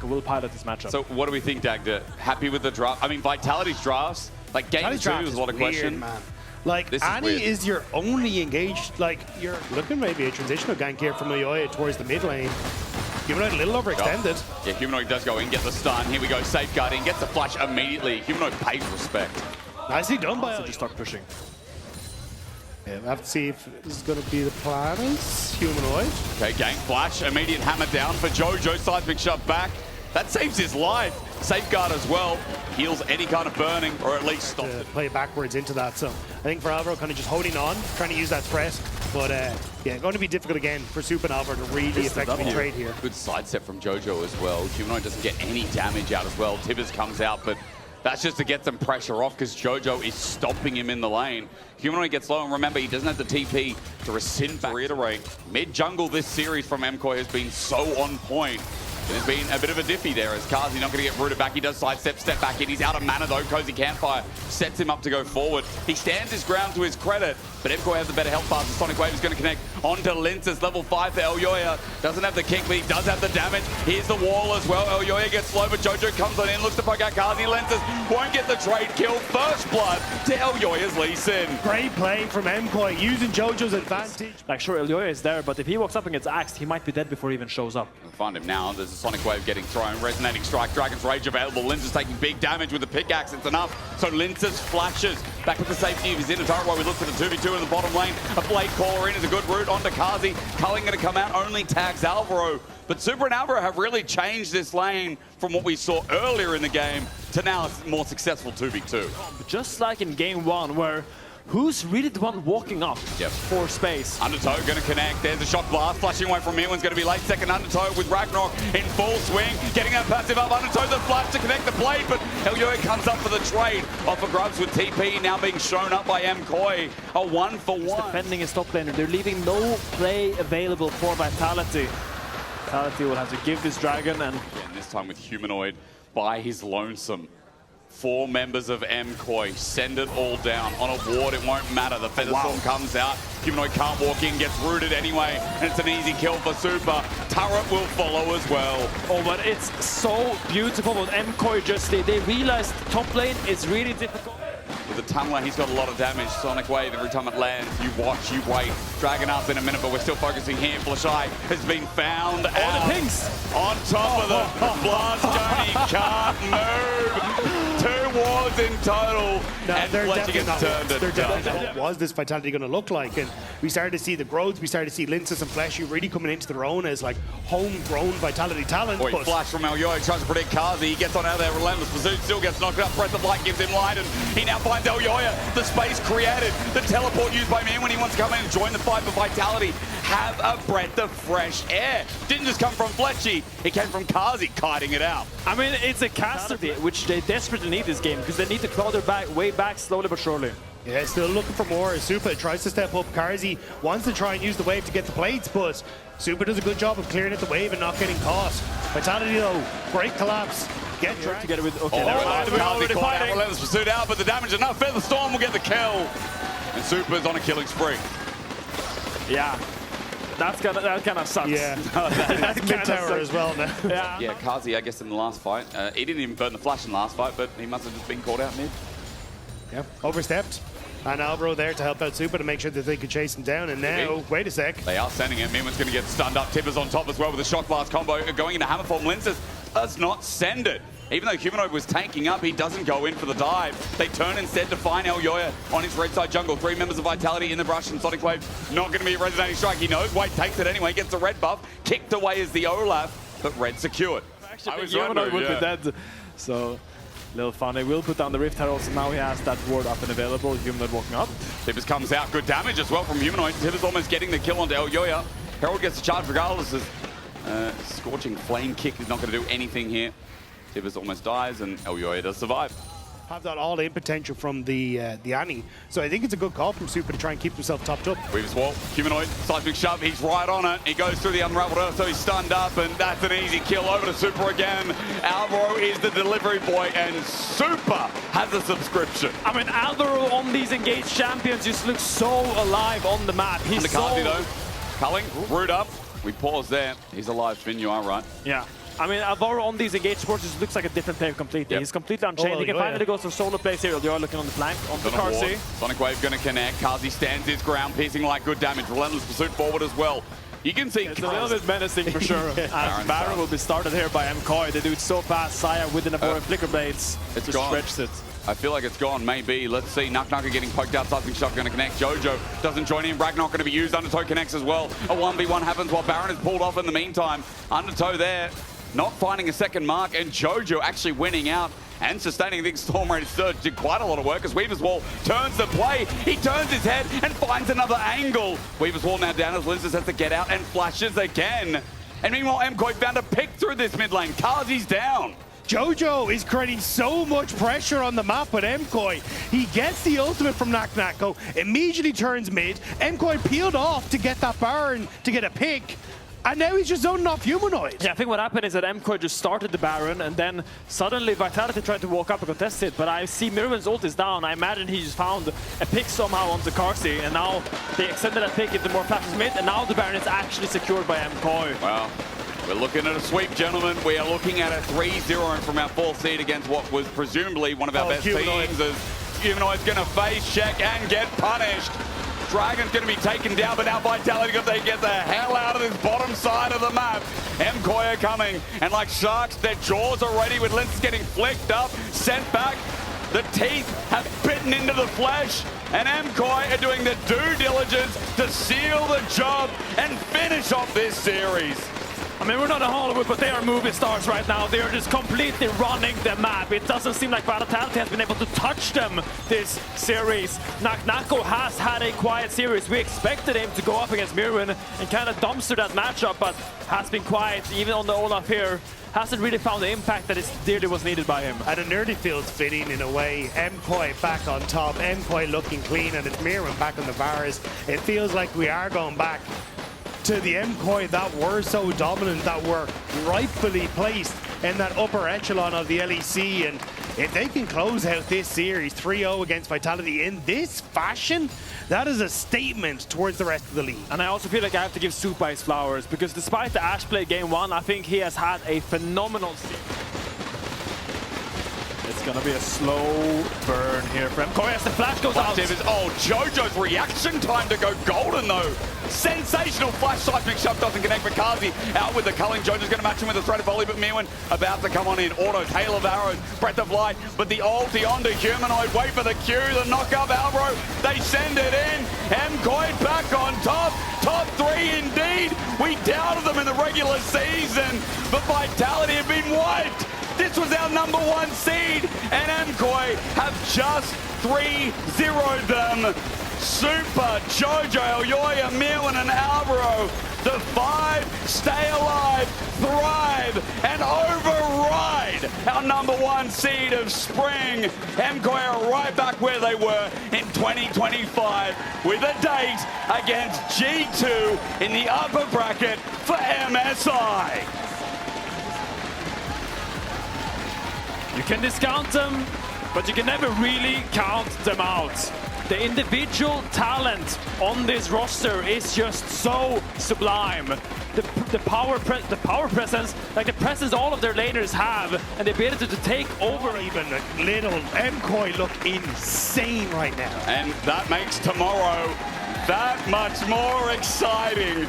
Nako will pilot this matchup. So what do we think, Dagda? Happy with the draft? I mean, Vitality's drafts, like game 2 is what a question. Man. Like, Annie is your only engaged, like, you're looking maybe a transitional gank here from Elyoya towards the mid lane. Humanoid a little overextended. Yeah, Humanoid does go in, get the stun. Here we go, safeguarding, gets the flash immediately. Humanoid pays respect. Nicely done by just start pushing. Yeah, we'll have to see if this is going to be the plan. Humanoid. Okay, gank flash, immediate hammer down for Jojo. Seismic shot back. That saves his life. Safeguard as well. Heals any kind of burning, or at least stops it. Play backwards into that. So I think for Alvaro, kind of just holding on, trying to use that threat. But yeah, going to be difficult again for Supa and Alvaro to really effectively trade here. Good side step from Jojo as well. Humanoid doesn't get any damage out as well. Tibbers comes out, but that's just to get some pressure off because Jojo is stopping him in the lane. Humanoid gets low, and remember, he doesn't have the TP to rescind back. Reiterate, mid-jungle this series from MKOI has been so on point. There's been a bit of a diffy there as Carzzy not going to get rooted back. He does sidestep, step back in. He's out of mana though. Cozy Campfire sets him up to go forward. He stands his ground to his credit, but MKOI has a better health pass. The Sonic Wave is going to connect onto Lyncas, level 5 for Elyoya. Doesn't have the kick, but he does have the damage. Here's the wall as well. Elyoya gets slow, but Jojo comes on in, looks to poke out Carzzy. Lyncas won't get the trade kill. First blood to Elyoya's Lee Sin. Great play from MKOI, using Jojo's advantage. Like, sure, Elyoya is there, but if he walks up and gets axed, he might be dead before he even shows up. We'll find him now. There's a Sonic Wave getting thrown. Resonating strike. Dragon's Rage available. Lyncas taking big damage with the pickaxe. It's enough. So Lyncas flashes back with the safety of his inner turret while we look for the 2v2 in the bottom lane. A Blade Caller in is a good route onto Carzzy. Culling going to come out. Only tags Alvaro. But Supa and Alvaro have really changed this lane from what we saw earlier in the game to now a more successful 2v2. Just like in game 1 where who's really the one walking up for space? Undertow going to connect. There's a shock blast. Flashing away from Myrwn's going to be late. Second Undertow with Ragnarok in full swing. Getting that passive up. Undertow the flash to connect the blade, but Elyoya comes up for the trade. Off of Grubs with TP now being shown up by MKOI. A 1-for-1. Just defending his top laner. They're leaving no play available for Vitality. Vitality will have to give this dragon, and this time with Humanoid by his lonesome. 4 members of MKOI send it all down. On a ward, it won't matter. The Featherstorm comes out. Humanoid can't walk in, gets rooted anyway, and it's an easy kill for Supa. Turret will follow as well. Oh, but it's so beautiful what MKOI just did. They realized top lane is really difficult. With the Tumbler, he's got a lot of damage. Sonic Wave, every time it lands, you watch, you wait. Dragon up in a minute, but we're still focusing here. Fleshy has been found out. The pinks! On top of the blast zone, he can't move. 2 wards in total, and Fleshy gets turned and done. What was this Vitality going to look like? And we started to see the growth. We started to see Lyncas and Fleshy really coming into their own as like homegrown Vitality talent. Boy, flash from Elyoya, tries to predict Carzzy. He gets on out of there, relentless pursuit, still gets knocked out. Breath of Light gives him light, and he now finds Elyoya. The space created, the teleport used by Myrwn when he wants to come in and join the fight for Vitality. Have a breath of fresh air. Didn't just come from Fleshy, it came from Carzzy kiting it out. I mean, it's a caster, which they desperately need this game, because they need to claw their way back slowly but surely. Yeah, still looking for more. Supa tries to step up. Carzzy wants to try and use the wave to get the plates, but Supa does a good job of clearing at the wave and not getting caught. Vitality though, great collapse. Get dragged together with Carzzy caught out, relentless pursuit out, but the damage enough. Featherstorm will get the kill. And Supa's on a killing spree. Yeah. That kind of sucks. Yeah, that's mid-tower as well now. Yeah, Carzzy, I guess, in the last fight. He didn't even burn the flash in the last fight, but he must have just been caught out mid. Yeah, overstepped. And Alvaro there to help out Supa to make sure that they could chase him down. And now, wait a sec. They are sending it. Myrwn's going to get stunned up. Tibbers on top as well with a shock blast combo. Going into hammer form. Lyncas does not send it. Even though Humanoid was tanking up, he doesn't go in for the dive. They turn instead to find Elyoya on his red side jungle. 3 members of Vitality in the brush, and Sonic Wave not going to be a resonating strike. He knows. Wade takes it anyway, gets the red buff. Kicked away as the Olaf, but red secured. Actually, Humanoid would be dead. So, little fun. They will put down the Rift Herald, so now he has that ward up and available. Humanoid walking up. Tibbers comes out. Good damage as well from Humanoid. Tibbers almost getting the kill onto Elyoya. Herald gets the charge regardless. As Scorching Flame Kick is not going to do anything here. Tibbers almost dies, and Elyoya does survive. Have that all-in potential from the Annie. So I think it's a good call from Supa to try and keep himself topped up. Weaver's Wall, Humanoid, seismic shove, he's right on it. He goes through the unraveled earth, so he's stunned up, and that's an easy kill over to Supa again. Alvaro is the delivery boy, and Supa has a subscription. I mean, Alvaro on these engaged champions just looks so alive on the map. He's Carzzy though, culling, root up. We pause there. He's alive, Finn, you are right. Yeah. I mean, Alvaro on these engaged sports just looks like a different player completely. Yep. He's completely unchained. He can finally go for solo plays here. Elyoya looking on the flank, on the Carzzy. Sonic Wave going to connect. Carzzy stands his ground, piercing like good damage. Relentless pursuit forward as well. You can see it's a little bit menacing for sure. And Varus will be started here by MKOI. They do it so fast. Xayah with an avoid flicker blades. It's just gone. stretched it. I feel like it's gone, maybe. Let's see. Naak getting poked out. Something shot going to connect. Jojo doesn't join in. Ragnar going to be used. Undertow connects as well. A 1v1 happens while Baron is pulled off in the meantime. Undertow there, not finding a second mark, and Jojo actually winning out and sustaining the Storm Raider Surge. Did quite a lot of work as Weaver's Wall turns the play. He turns his head and finds another angle. Weaver's Wall now down as Lyncas has to get out and flashes again. And meanwhile, MKOI found a pick through this mid lane. Carzzy's down. Jojo is creating so much pressure on the map with MKOI. He gets the ultimate from Nako, immediately turns mid. MKOI peeled off to get that Baron to get a pick. And now he's just zoning off humanoid. Yeah, I think what happened is that MKOI just started the Baron, and then suddenly Vitality tried to walk up and contest it. But I see Myrwn's ult is down. I imagine he just found a pick somehow onto Carzzy, and now they extended that pick into more flashes mid, and now the Baron is actually secured by MKOI. Wow. We're looking at a sweep, gentlemen. We are looking at a 3-0 from our 4th seed against what was presumably one of our best humanoid. teams. As Humanoid's going to face check and get punished. Dragon's going to be taken down, but now Vitality got to get the hell out of this bottom side of the map. MKOI are coming, and like sharks, their jaws are ready with Lyncas getting flicked up, sent back. The teeth have bitten into the flesh, and MKOI are doing the due diligence to seal the job and finish off this series. I mean, we're not in Hollywood, but they are movie stars right now. They are just completely running the map. It doesn't seem like Vitality has been able to touch them this series. Nako has had a quiet series. We expected him to go up against Myrwn and kind of dumpster that matchup, but has been quiet, even on the Olaf here. Hasn't really found the impact that is dearly was needed by him. And the nerdy feels fitting in a way. MKOI back on top, MKOI looking clean, and it's Myrwn back on the Varus. It feels like we are going back to the MKOI that were so dominant, that were rightfully placed in that upper echelon of the LEC. And if they can close out this series 3-0 against Vitality in this fashion, that is a statement towards the rest of the league. And I also feel like I have to give Supa his flowers, because despite the Ash play game 1, I think he has had a phenomenal season. It's going to be a slow burn here for MKOI as the flash goes out. Oh, Jojo's reaction time to go golden, though. Sensational flash seismic shove doesn't connect for Carzzy. Out with the culling. Jojo's going to match him with a threat of volley, but Myrwn about to come on in. Autos, hail of arrows, breath of light, but the ulti onto humanoid. Wait for the Q, the knock up Alvaro. They send it in. MKOI back on top. Top 3 indeed. We doubted them in the regular season, but Vitality have been wiped. This was our #1 seed, and MKOI have just 3-0'd them. Supa, Jojo, Elyoya, Myrwn, and Alvaro. The 5 stay alive, thrive, and override our #1 seed of spring. MKOI are right back where they were in 2025 with a date against G2 in the upper bracket for MSI. You can discount them, but you can never really count them out. The individual talent on this roster is just so sublime. The power presence, like the presence all of their laners have, and the ability to take over. Even a little, MKOI look insane right now. And that makes tomorrow that much more exciting.